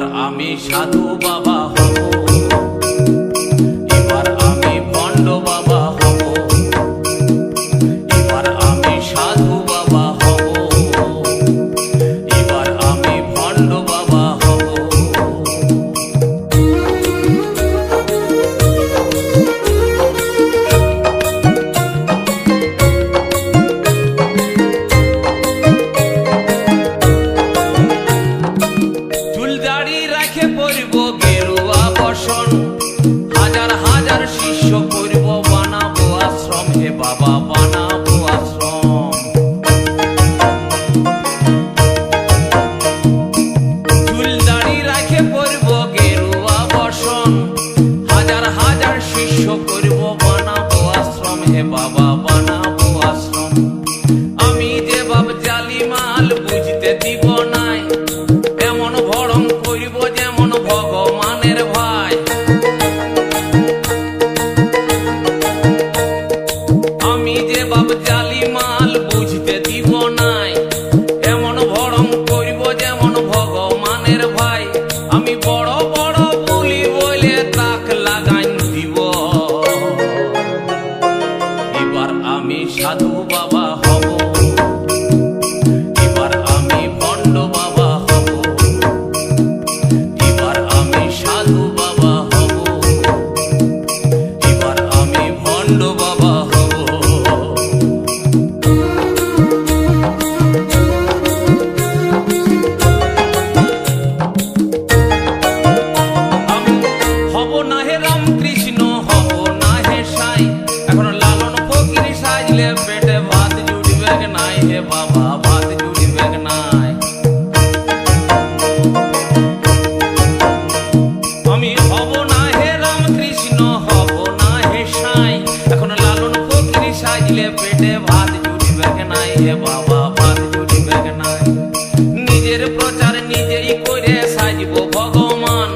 এবার আমি সাধু বাবা হব, এবার আমি ভণ্ড বাবা হব, এবার আমি সাধু বাবা হব, এবার আমি ভণ্ড বাবা হব। চুল দাড়ি রাখে পরিব গেরুয়া বসন, হাজার হাজার শিষ্য করিব বানাবো আশ্রম, হে বাবা বানাবো আশ্রম। চুল দাড়ি রাখে পরিব গেরুয়া বসন, হাজার হাজার শিষ্য করিব বানাবো আশ্রম, হে বাবা বানাবো আশ্রম। আমি যে বাপ জালি মাল বুঝতে দিব নাই, এমন ভরম করিব যেমন ভগবানের ভাই। আমি যে বাপ জালি মাল বুঝতে দিব নাই, এমন ভরম করিব যেমন ভগবানের ভাই। আমি বড় বড় বলি বলে তাক লাগাই দিব, এবার আমি সাধু বাবা হব, এবার আমি ভণ্ড বাবা হব, এবার আমি সাধু বাবা হব, এবার আমি ভণ্ড বাবা হব। আমি হব না হে রামকৃষ্ণ, হব না হে সাই, এখন লালন ফকির সাজলে পেটে ভাত জুড়বে নাই, হে বাবা ভাত জুড়বে নাই। আমি হব না হে রামকৃষ্ণ, হব না হে সাই, এখন লালন ফকির সাজলে পেটে ভাত জুড়বে নাই, হে বাবা ভাত জুড়বে নাই। নিজের প্রচার নিজেই করে সাজব ভগবান,